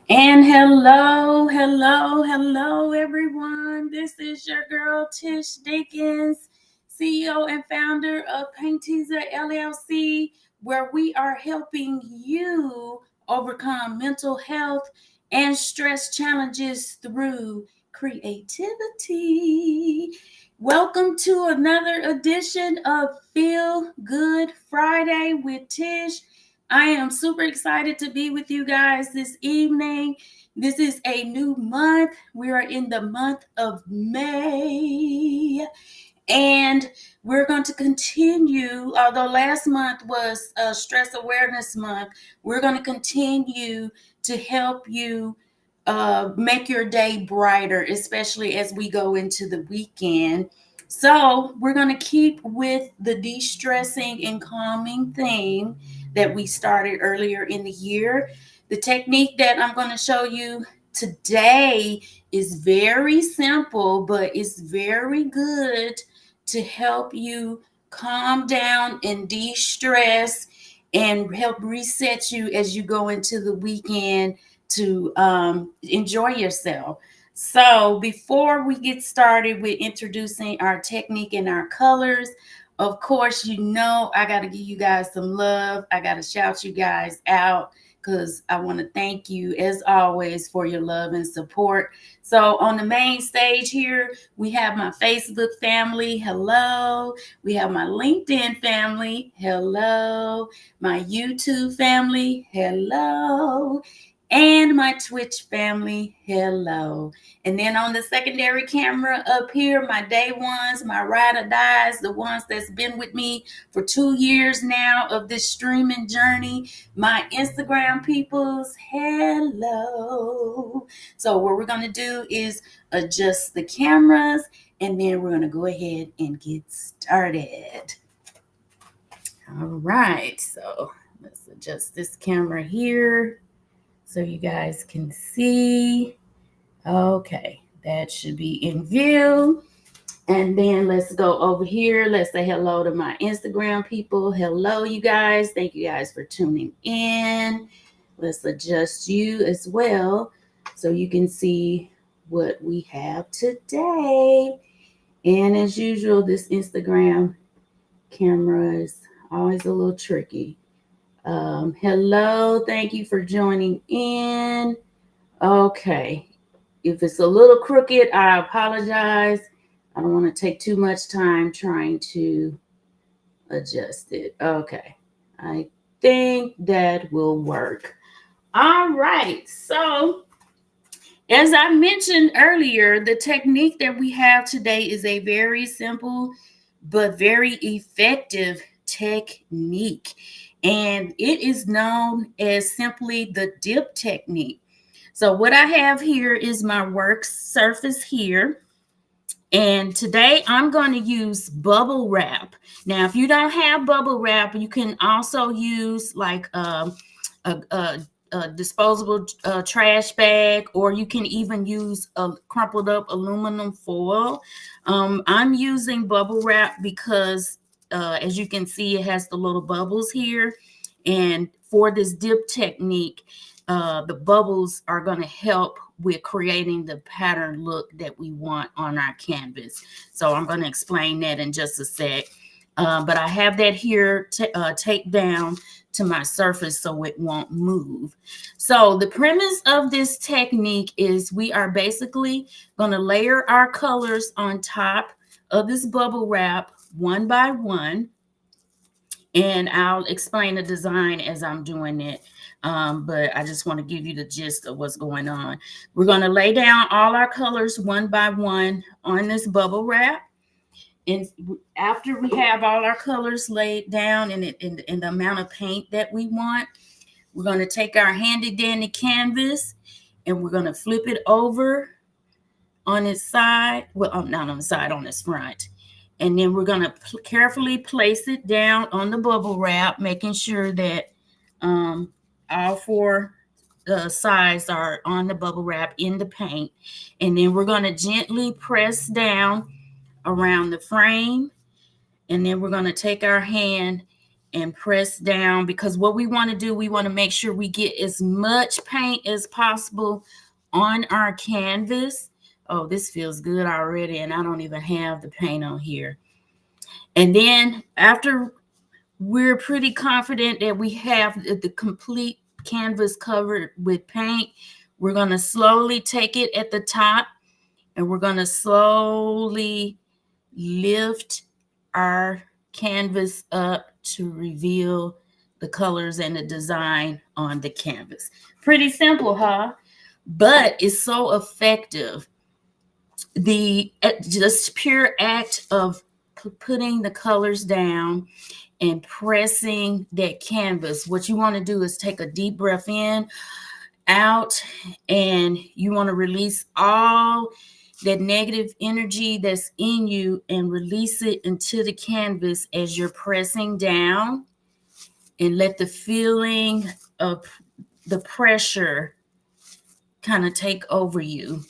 And hello, everyone. This is your girl, Tish Dickens, CEO and founder of Paint Teaser LLC, where we are helping you overcome mental health and stress challenges through creativity. Welcome to another edition of Feel Good Friday with Tish. I am super excited to be with you guys this evening. This is a new month. We are in the month of May. And we're going to continue, although last month was Stress Awareness Month, we're going to continue to help you make your day brighter, especially as we go into the weekend. So, we're going to keep with the de stressing and calming theme that we started earlier in the year. The technique that I'm going to show you today is very simple, but it's very good to help you calm down and de stress and help reset you as you go into the weekend to enjoy yourself. So, before we get started with introducing our technique and our colors, of course, I got to give you guys some love. I got to shout you guys out because I want to thank you, as always, for your love and support. So, on the main stage here, we have my Facebook family. Hello. We have my LinkedIn family. Hello. My YouTube family. Hello. And my Twitch family, hello. And then on the secondary camera up here, my day ones, my ride or dies, the ones that's been with me for 2 years now of this streaming journey, my Instagram peoples, hello. So what we're going to do is adjust the cameras, and then we're going to go ahead and get started. All right, so let's adjust this camera here so you guys can see. Okay, that should be in view. And then let's go over here. Let's say hello to my Instagram people. Hello, you guys. Thank you guys for tuning in. Let's adjust you as well so you can see what we have today. And as usual, this Instagram camera is always a little tricky. Hello, thank you for joining in. Okay, if it's a little crooked, I apologize. I don't want to take too much time trying to adjust it. Okay, I think that will work. All right, so as I mentioned earlier, the technique that we have today is a very simple but very effective technique. And it is known as simply the dip technique. So, what I have here is my work surface here. And today I'm going to use bubble wrap. Now, if you don't have bubble wrap, you can also use like a disposable trash bag, or you can even use a crumpled up aluminum foil. I'm using bubble wrap because, as you can see, it has the little bubbles here. And for this dip technique, the bubbles are going to help with creating the pattern look that we want on our canvas. So I'm going to explain that in just a sec. But I have that here taped down to my surface so it won't move. So the premise of this technique is we are basically going to layer our colors on top of this bubble wrap one by one. And I'll explain the design as I'm doing it. But I just want to give you the gist of what's going on. We're going to lay down all our colors one by one on this bubble wrap. And after we have all our colors laid down in the amount of paint that we want, we're going to take our handy dandy canvas and we're going to flip it over on its side. Well, not on the side, on its front. And then we're going to carefully place it down on the bubble wrap, making sure that all four sides are on the bubble wrap in the paint. And then we're going to gently press down around the frame. And then we're going to take our hand and press down, because what we want to do, we want to make sure we get as much paint as possible on our canvas. Oh, this feels good already, and I don't even have the paint on here. And then after we're pretty confident that we have the complete canvas covered with paint, we're going to slowly take it at the top, and we're going to slowly lift our canvas up to reveal the colors and the design on the canvas. Pretty simple, huh? But it's so effective. The just pure act of putting the colors down and pressing that canvas. What you want to do is take a deep breath in, out, and you want to release all that negative energy that's in you and release it into the canvas as you're pressing down, and let the feeling of the pressure kind of take over you.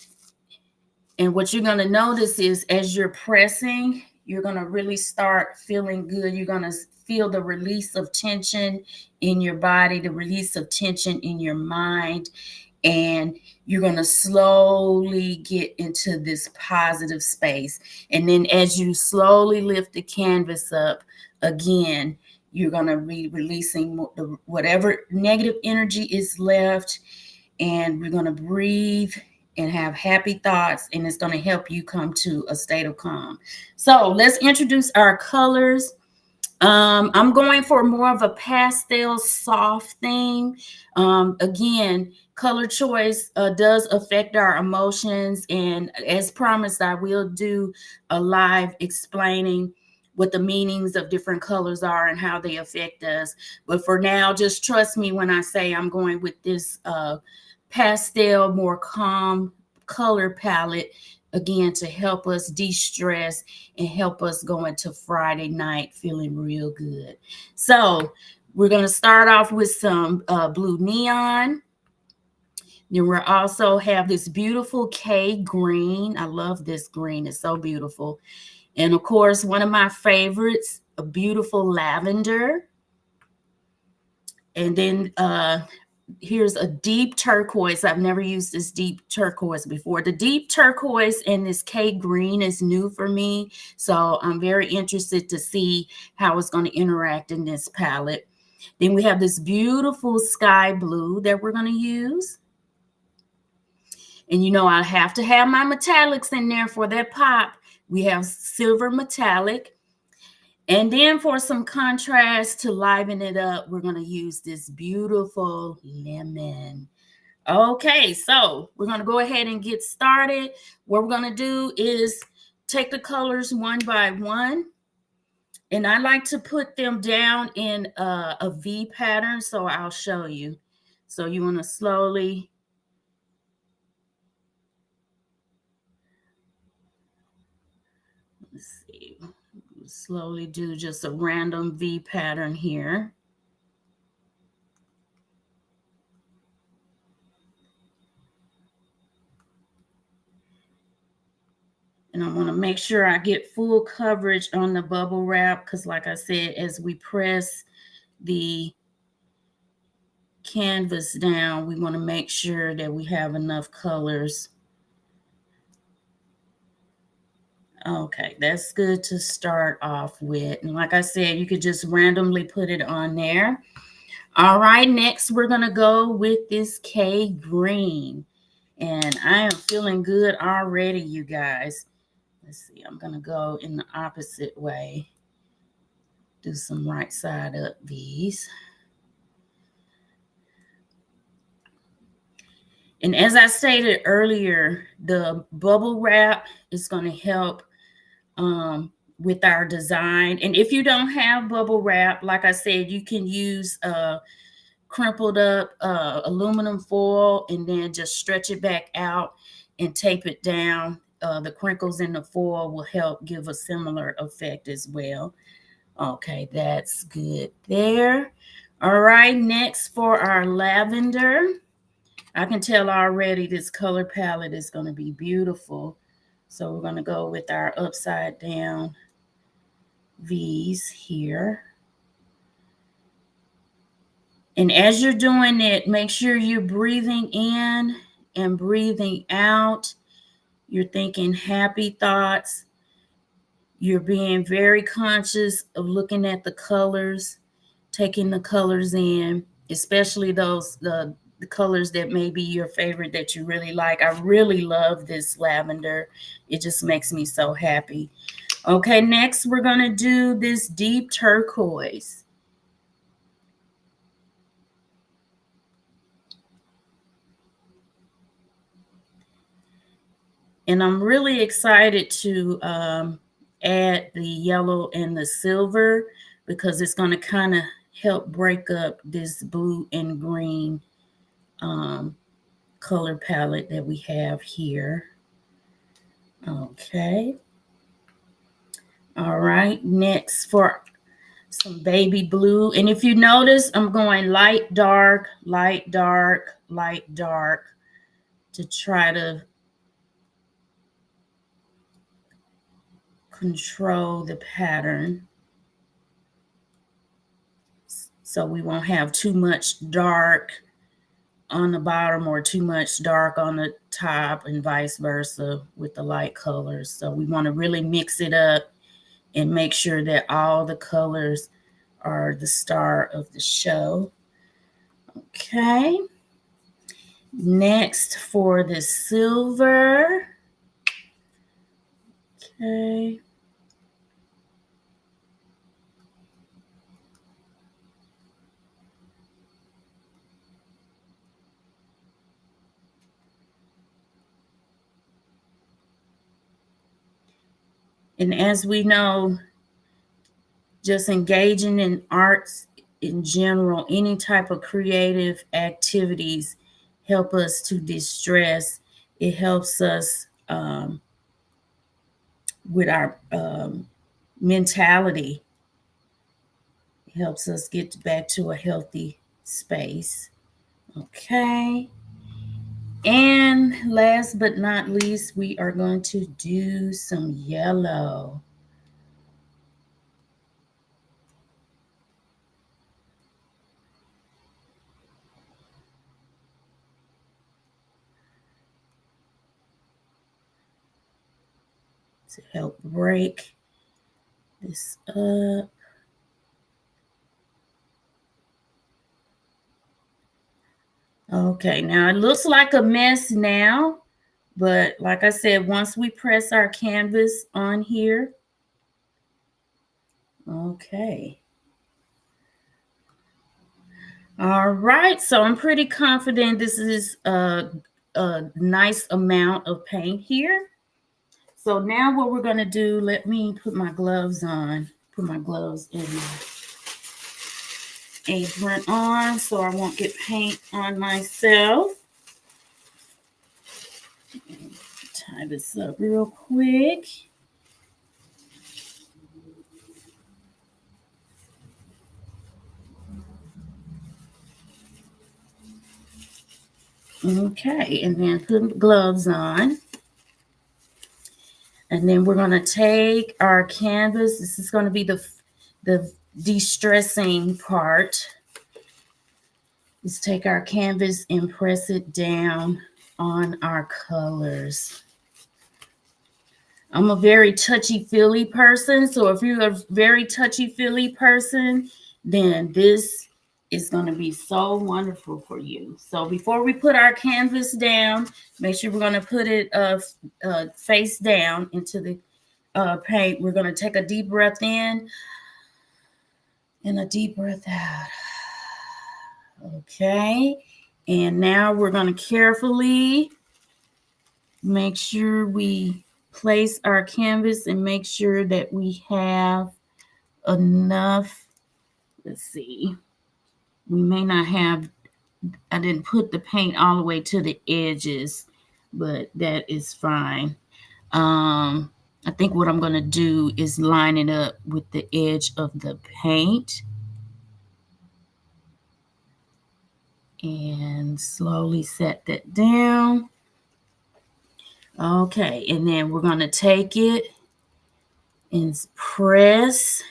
And what you're going to notice is as you're pressing, you're going to really start feeling good. You're going to feel the release of tension in your body, the release of tension in your mind, and you're going to slowly get into this positive space. And then as you slowly lift the canvas up again, you're going to be releasing whatever negative energy is left, and we're going to breathe and have happy thoughts, and it's going to help you come to a state of calm. So let's introduce our colors. I'm going for more of a pastel soft theme. Again, color choice does affect our emotions, and as promised, I will do a live explaining what the meanings of different colors are and how they affect us. But for now, just trust me when I say I'm going with this pastel, more calm color palette, again, to help us de-stress and help us go into Friday night feeling real good. So we're going to start off with some blue neon. Then we'll also have this beautiful K green. I love this green. It's so beautiful. And of course, one of my favorites, a beautiful lavender. And then here's a deep turquoise. I've never used this deep turquoise before. The deep turquoise and this K green is new for me, so I'm very interested to see how it's going to interact in this palette. Then we have this beautiful sky blue that we're going to use. And you know, I have to have my metallics in there for that pop. We have silver metallic. And then for some contrast to liven it up, we're going to use this beautiful lemon. Okay, so we're going to go ahead and get started. What we're going to do is take the colors one by one. And I like to put them down in a V pattern, so I'll show you. So you want to slowly slowly do just a random V pattern here. And I want to make sure I get full coverage on the bubble wrap, because like I said, as we press the canvas down, we want to make sure that we have enough colors. Okay, that's good to start off with. And like I said, you could just randomly put it on there. All right, next we're going to go with this K green. And I am feeling good already, you guys. Let's see, I'm going to go in the opposite way. Do some right side up V's. And as I stated earlier, the bubble wrap is going to help with our design. And if you don't have bubble wrap, like I said, you can use crumpled up aluminum foil and then just stretch it back out and tape it down. The crinkles in the foil will help give a similar effect as well. Okay, that's good there. All right, next for our lavender. I can tell already this color palette is going to be beautiful. So we're going to go with our upside down V's here. And as you're doing it, make sure you're breathing in and breathing out. You're thinking happy thoughts. You're being very conscious of looking at the colors, taking the colors in, especially the colors that may be your favorite that you really like. I really love this lavender. It just makes me so happy. Okay, next we're going to do this deep turquoise. And I'm really excited to add the yellow and the silver because it's going to kind of help break up this blue and green color palette that we have here. Okay. All right. Next for some baby blue. And if you notice, I'm going light, dark, light, dark, light, dark to try to control the pattern. So we won't have too much dark on the bottom or too much dark on the top and vice versa with the light colors. So we want to really mix it up and make sure that all the colors are the star of the show. Okay. Next for the silver. Okay. And as we know, just engaging in arts in general, any type of creative activities help us to distress. It helps us with our mentality. It helps us get back to a healthy space. Okay. And last but not least, we are going to do some yellow. To help break this up. Okay, now it looks like a mess now, but like I said, once we press our canvas on here, okay. All right, so I'm pretty confident this is a nice amount of paint here. So now what we're going to do, let me put my gloves on, put my gloves in my apron on so I won't get paint on myself. Tie this up real quick. Okay, and then put gloves on. And then we're going to take our canvas. This is going to be the de-stressing part. Let's take our canvas and press it down on our colors. I'm a very touchy-feely person. So if you're a very touchy-feely person, then this is going to be so wonderful for you. So before we put our canvas down, make sure we're going to put it face down into the paint. We're going to take a deep breath in and a deep breath out. Okay. And now we're going to carefully make sure we place our canvas and make sure that we have enough. Let's see. We may not have, I didn't put the paint all the way to the edges, but that is fine. I think what I'm going to do is line it up with the edge of the paint. And slowly set that down. Okay, and then we're going to take it and press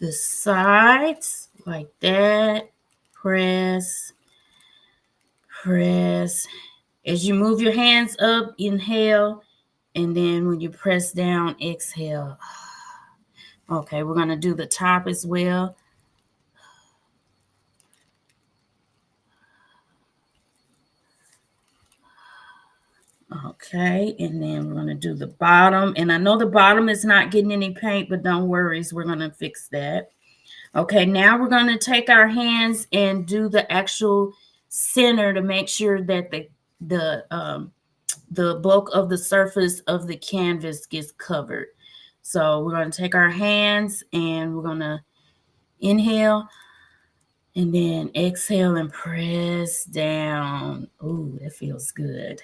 the sides like that. press, press. As you move your hands up, inhale, and then when you press down, exhale. Okay, we're going to do the top as well. Okay, and then we're going to do the bottom. And I know the bottom is not getting any paint, but don't worry, we're going to fix that. Okay, now we're going to take our hands and do the actual center to make sure that the bulk of the surface of the canvas gets covered. So we're going to take our hands and we're going to inhale and then exhale and press down. Ooh, that feels good.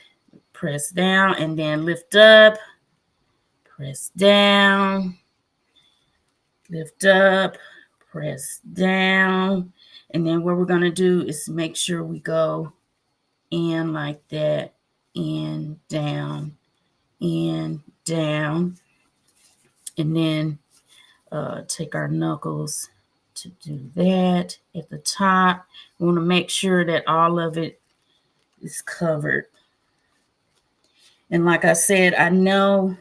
Press down and then lift up, press down, lift up, press down. And then what we're going to do is make sure we go in like that, in, down, in, down. And then take our knuckles to do that at the top. We want to make sure that all of it is covered. And like I said, I know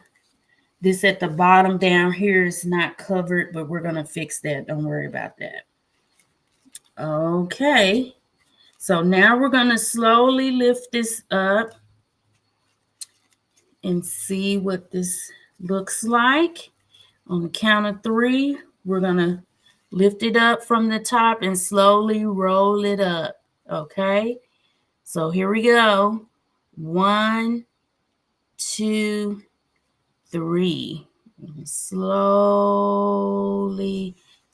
this at the bottom down here is not covered, but we're going to fix that. Don't worry about that. Okay. So now we're going to slowly lift this up and see what this looks like. On the count of 3, we're going to lift it up from the top and slowly roll it up. Okay. So here we go. 1, 2, 3. Slowly.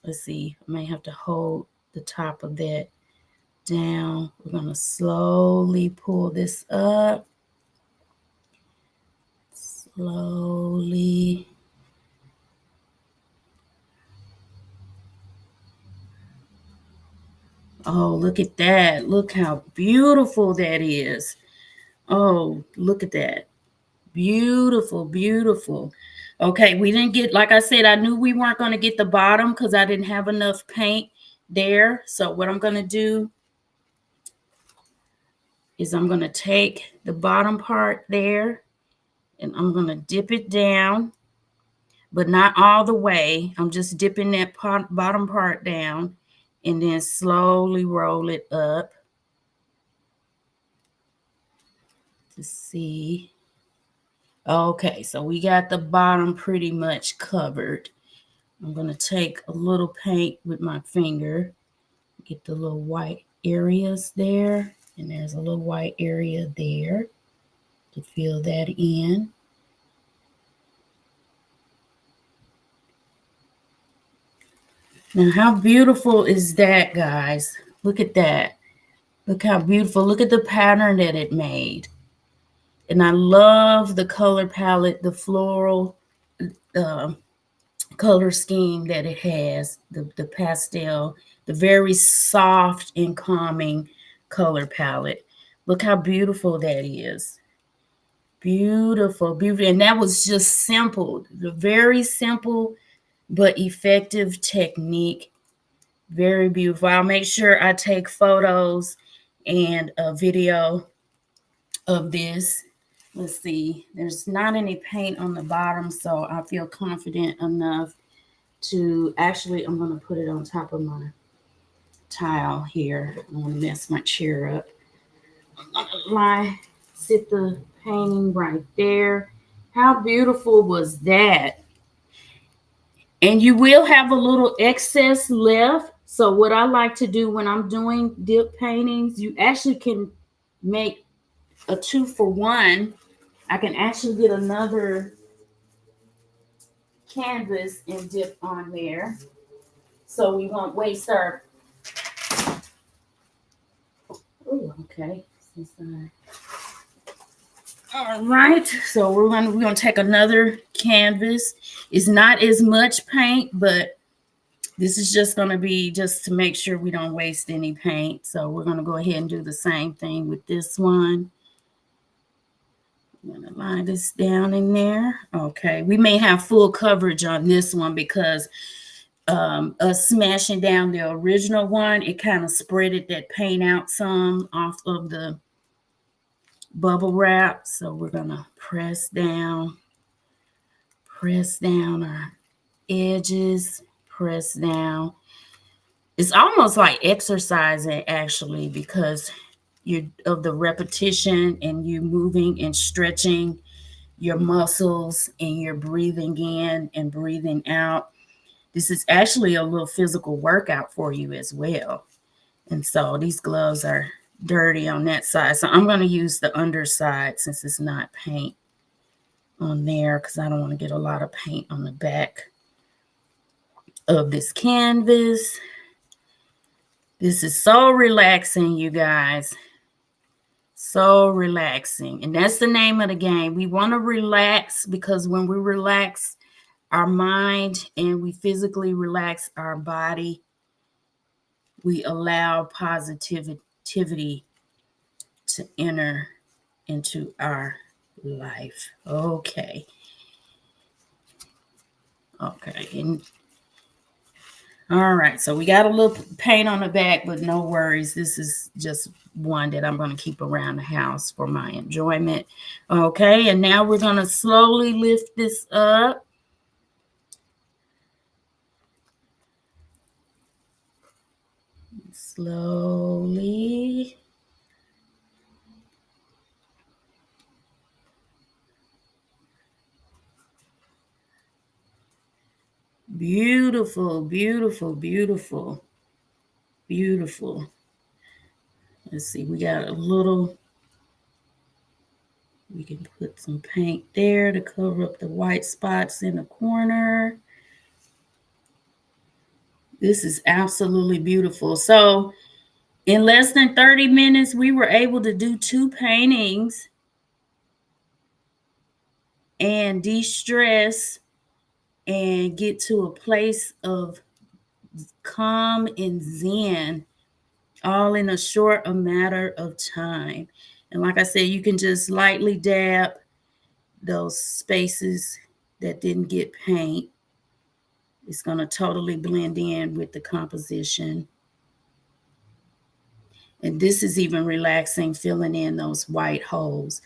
Let's see. I may have to hold the top of that down. We're going to slowly pull this up. Slowly. Oh, look at that. Look how beautiful that is. Oh, look at that. Beautiful, beautiful. Okay, we didn't get, like I said, I knew we weren't going to get the bottom because I didn't have enough paint there. So what I'm going to do is I'm going to take the bottom part there and I'm going to dip it down, but not all the way. I'm just dipping that bottom part down and then slowly roll it up to see. Okay, so we got the bottom pretty much covered. I'm going to take a little paint with my finger, get the little white areas there, and there's a little white area there to fill that in. Now, how beautiful is that, guys? Look at that. Look how beautiful. Look at the pattern that it made. And I love the color palette, the floral color scheme that it has, the pastel, the very soft and calming color palette. Look how beautiful that is. Beautiful, beautiful. And that was just simple, the very simple but effective technique. Very beautiful. I'll make sure I take photos and a video of this. Let's see. There's not any paint on the bottom, so I feel confident enough to actually, I'm going to put it on top of my tile here. I don't want to mess my chair up. I'm going to sit the painting right there. How beautiful was that? And you will have a little excess left. So what I like to do when I'm doing dip paintings, you actually can make a 2-for-1. I can actually get another canvas and dip on there. So we won't waste our, oh, okay. All right, so we're gonna take another canvas. It's not as much paint, but this is just gonna be just to make sure we don't waste any paint. So we're gonna go ahead and do the same thing with this one. I'm gonna line this down in there. Okay, we may have full coverage on this one because us smashing down the original one, it kind of spreaded that paint out some off of the bubble wrap. So we're gonna press down our edges, press down. It's almost like exercising actually, because you of the repetition and you moving and stretching your muscles and you're breathing in and breathing out. This is actually a little physical workout for you as well. And so these gloves are dirty on that side. So I'm going to use the underside since it's not paint on there, because I don't want to get a lot of paint on the back of this canvas. This is so relaxing, you guys. So relaxing. And that's the name of the game. We want to relax, because when we relax our mind and we physically relax our body, we allow positivity to enter into our life. Okay. And all right, so we got a little paint on the back, but no worries. This is just one that I'm going to keep around the house for my enjoyment. Okay, and now we're going to slowly lift this up. Slowly. Beautiful, beautiful, beautiful, beautiful. Let's see, we got a little, we can put some paint there to cover up the white spots in the corner. This is absolutely beautiful. So in less than 30 minutes, we were able to do 2 paintings and de-stress and get to a place of calm and zen, all in a short matter of time. And like I said, you can just lightly dab those spaces that didn't get paint. It's going to totally blend in with the composition. And this is even relaxing, filling in those white holes.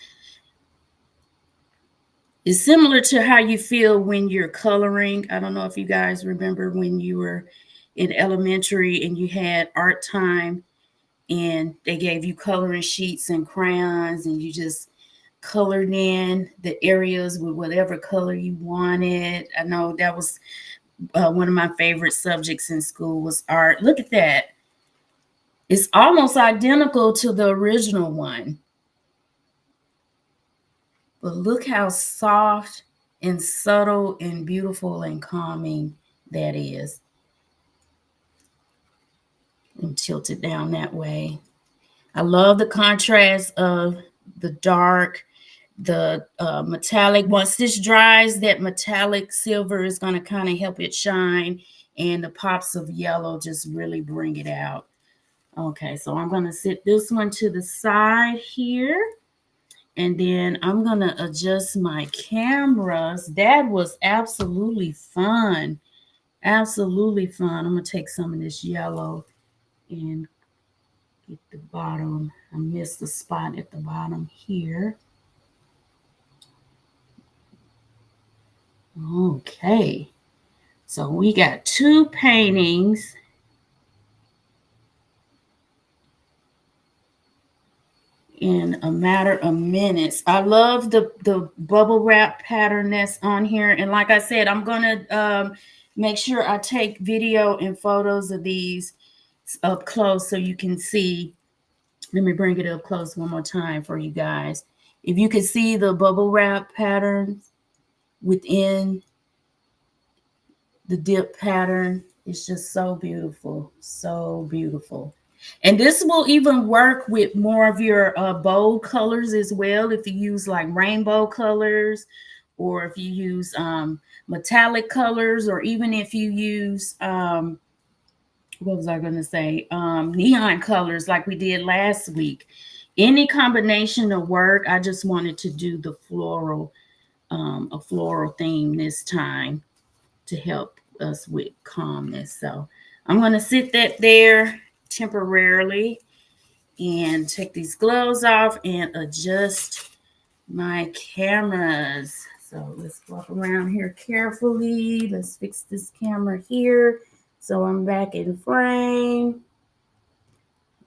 It's similar to how you feel when you're coloring. I don't know if you guys remember when you were in elementary and you had art time and they gave you coloring sheets and crayons and you just colored in the areas with whatever color you wanted. I know that was one of my favorite subjects in school was art. Look at that. It's almost identical to the original one. But look how soft and subtle and beautiful and calming that is. And tilt it down that way. I love the contrast of the dark, the metallic. Once this dries, that metallic silver is going to kind of help it shine. And the pops of yellow just really bring it out. Okay, so I'm going to sit this one to the side here. And then I'm going to adjust my cameras. That was absolutely fun. Absolutely fun. I'm going to take some of this yellow and get the bottom. I missed the spot at the bottom here. Okay. So we got 2 paintings. In a matter of minutes. I love the bubble wrap pattern that's on here. And like I said, I'm going to make sure I take video and photos of these up close so you can see. Let me bring it up close one more time for you guys. If you can see the bubble wrap patterns within the dip pattern, it's just so beautiful. So beautiful. And this will even work with more of your bold colors as well. If you use like rainbow colors, or if you use metallic colors, or even if you use, what was I going to say? Neon colors like we did last week. Any combination of work. I just wanted to do the floral, a floral theme this time to help us with calmness. So I'm going to sit that there temporarily and take these gloves off and adjust my cameras. So let's walk around here carefully. Let's fix this camera here. So I'm back in frame.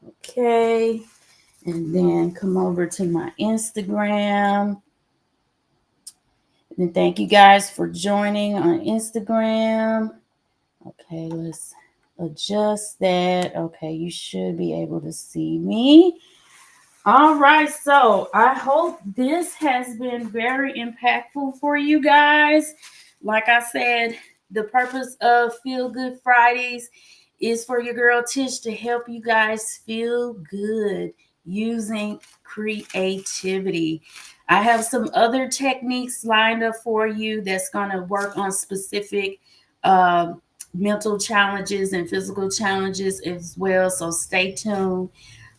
Okay. And then come over to my Instagram. And thank you guys for joining on Instagram. Okay, let's adjust that. Okay, you should be able to see me. All right, so I hope this has been very impactful for you guys. Like I said, the purpose of Feel Good Fridays is for your girl Tish to help you guys feel good using creativity. I have some other techniques lined up for you that's going to work on specific mental challenges and physical challenges as well. So stay tuned.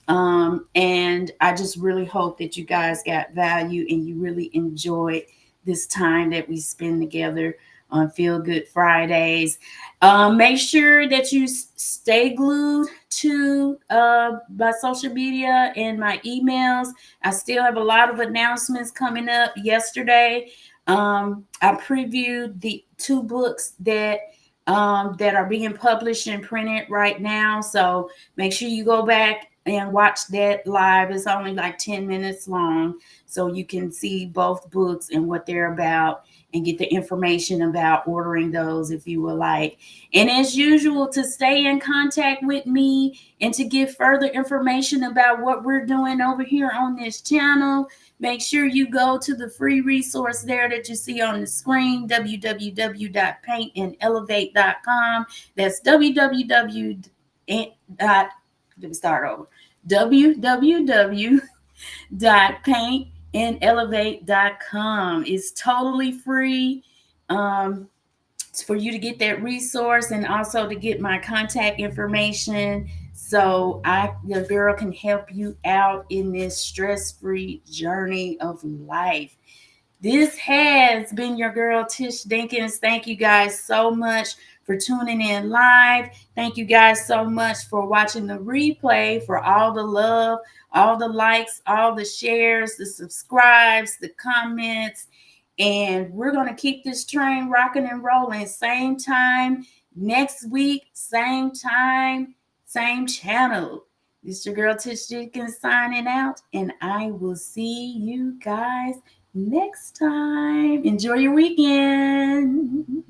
And I just really hope that you guys got value and you really enjoyed this time that we spend together on Feel Good Fridays. Make sure that you stay glued to my social media and my emails. I still have a lot of announcements coming up. Yesterday, I previewed the 2 books that are being published and printed right now. So make sure you go back and watch that live. It's only like 10 minutes long, so you can see both books and what they're about and get the information about ordering those if you would like. And as usual, to stay in contact with me and to get further information about what we're doing over here on this channel, make sure you go to the free resource there that you see on the screen, www.paintandelevate.com. That's www. Let me start over. www.paintandelevate.com. It's totally free. It's for you to get that resource and also to get my contact information so the girl can help you out in this stress-free journey of life. This has been your girl, Tish Dinkins. Thank you guys so much for tuning in live. Thank you guys so much for watching the replay, for all the love, all the likes, all the shares, the subscribes, the comments. And we're going to keep this train rocking and rolling. Same time next week, same time, same channel. This is your girl, Tish Dinkins, signing out. And I will see you guys next time. Enjoy your weekend.